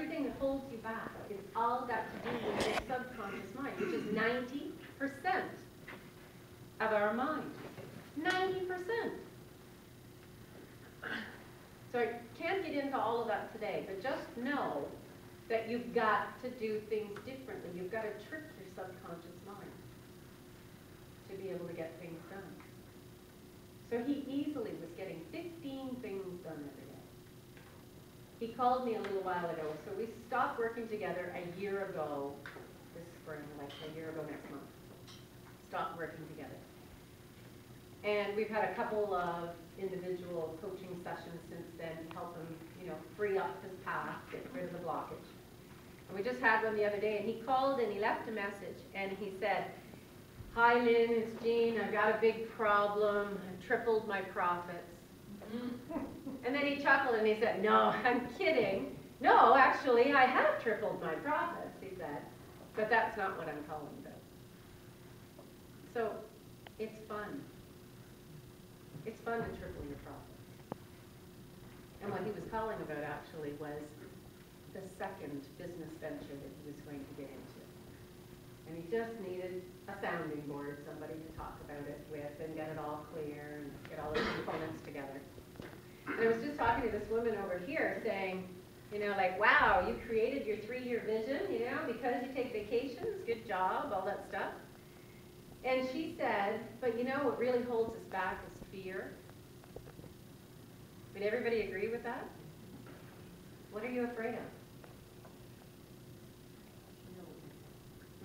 everything that holds you back, it's all got to do with your subconscious mind, which is 90% of our mind. 90%. So I can't get into all of that today, but just know that you've got to do things differently. You've got to trick your subconscious mind to be able to get things done. So he easily was getting 15 things done every day. He called me a little while ago, so we stopped working together a year ago, this spring, like a year ago next month. Stopped working together. And we've had a couple of individual coaching sessions since then to help him, free up his path, get rid of the blockage. And we just had one the other day, and he called and he left a message, and he said, "Hi Lynne, it's Jean. I've got a big problem. I've tripled my profits." And then he chuckled and he said, "No, I'm kidding. No, actually, I have tripled my profits," he said. "But that's not what I'm calling about." So it's fun. It's fun to triple your profits. And what he was calling about actually was the second business venture that he was going to get into. And he just needed a sounding board, somebody to talk about it with and get it all clear and get all the components together. And I was just talking to this woman over here saying, like, wow, you created your 3-year vision, because you take vacations, good job, all that stuff. And she said, but what really holds us back is fear. Would everybody agree with that? What are you afraid of?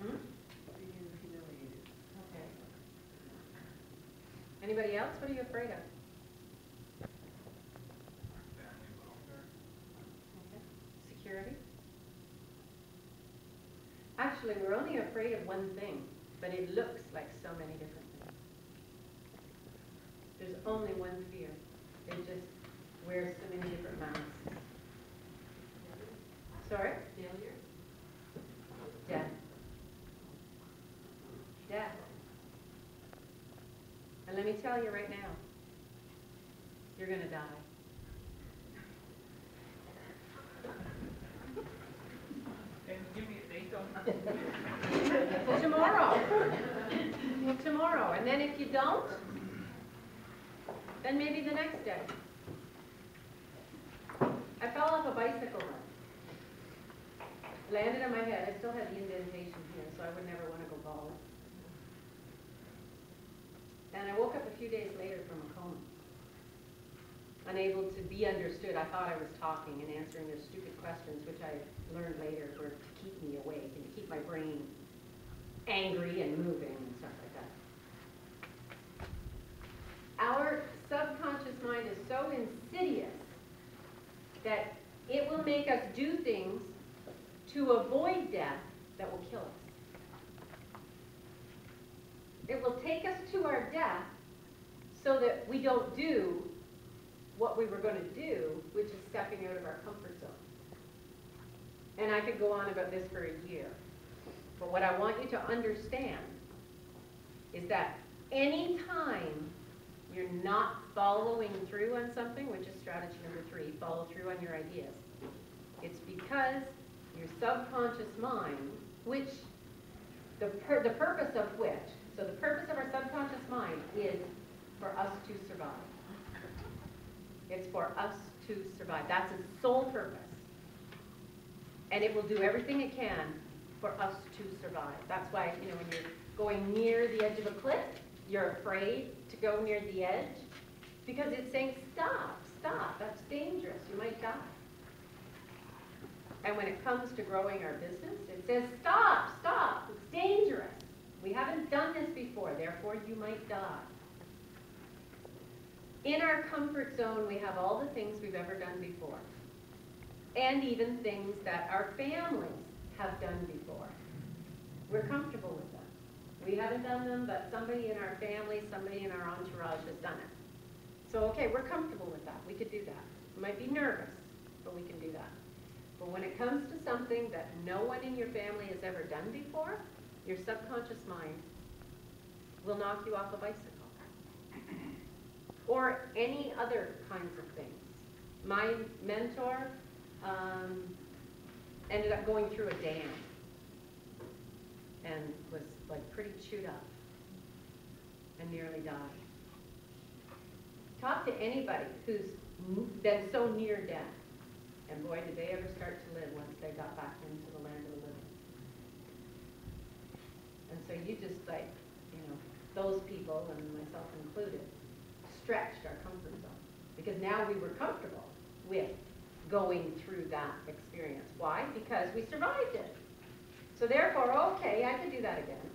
Hmm? Being humiliated. Okay. Anybody else? What are you afraid of? Family welfare. Okay. Security? Actually, we're only afraid of one thing, but it looks like so many different things. There's only one fear. It just wears so many different masks. Sorry? Failure. Death. Death. And let me tell you right now, you're going to die. And give me a date on Tomorrow. Tomorrow. And then if you don't, then maybe the next day. I fell off a bicycle once. Landed on my head. I still had the indentation here, so I would never want to go bald. And I woke up a few days later from a coma. Unable to be understood. I thought I was talking and answering their stupid questions, which I learned later were to keep me awake and to keep my brain angry and moving and stuff like that. Our subconscious mind is so insidious that it will make us do things to avoid death that will kill us. It will take us to our death so that we don't do what we were going to do, which is stepping out of our comfort zone. And I could go on about this for a year. But what I want you to understand is that any time you're not following through on something, which is strategy number 3, follow through on your ideas, it's because your subconscious mind, which the purpose of which, so the purpose of our subconscious mind is for us to survive. It's for us to survive. That's its sole purpose. And it will do everything it can for us to survive. That's why, when you're going near the edge of a cliff, you're afraid to go near the edge because it's saying, stop, stop, that's dangerous, you might die. And when it comes to growing our business, it says, stop, stop, it's dangerous. We haven't done this before, therefore you might die. In our comfort zone, we have all the things we've ever done before, and even things that our families have done before. We're comfortable with them. We haven't done them, but somebody in our family, somebody in our entourage has done it. So, okay, we're comfortable with that. We could do that. We might be nervous, but we can do that. But when it comes to something that no one in your family has ever done before, your subconscious mind will knock you off a bicycle. Or any other kinds of things. My mentor, ended up going through a dam and was like pretty chewed up and nearly died. Talk to anybody who's been so near death, and boy, did they ever start to live once they got back into the land of the living. And so you just like, you know, those people, and myself included, stretched our comfort zone. Because now we were comfortable with going through that experience. Why? Because we survived it. So therefore, okay, I can do that again.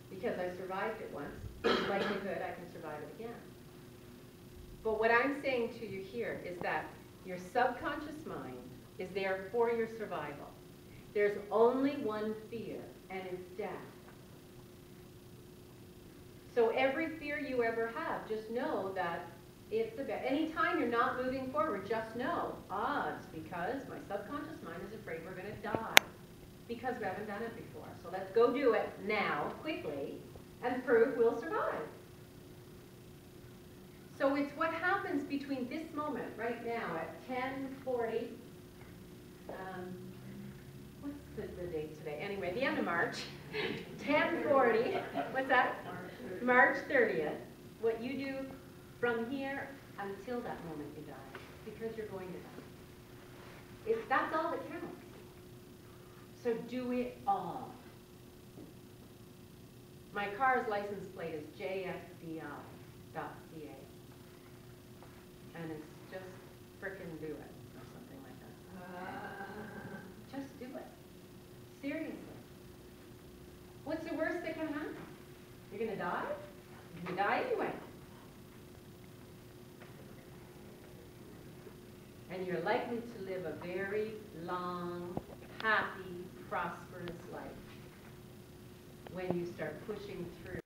Because I survived it once, likelihood I can survive it again. But what I'm saying to you here is that your subconscious mind is there for your survival. There's only one fear, and it's death. So every fear you ever have, just know that it's about, anytime you're not moving forward, just know, it's because my subconscious mind is afraid we're going to die. Because we haven't done it before. So let's go do it now, quickly, and prove we'll survive. So it's what happens between this moment, right now, at 10:40. What's the date today? Anyway, the end of March. 10:40. What's that? March 30th. What you do from here until that moment you die, because you're going to die. That's all that counts. So do it all. My car's license plate is JFDI.ca. And it's just frickin' do it, or something like that. Just do it. Seriously. What's the worst that can happen? You're going to die? You're going to die anyway. And you're likely to live a very long, happy, prosperous life when you start pushing through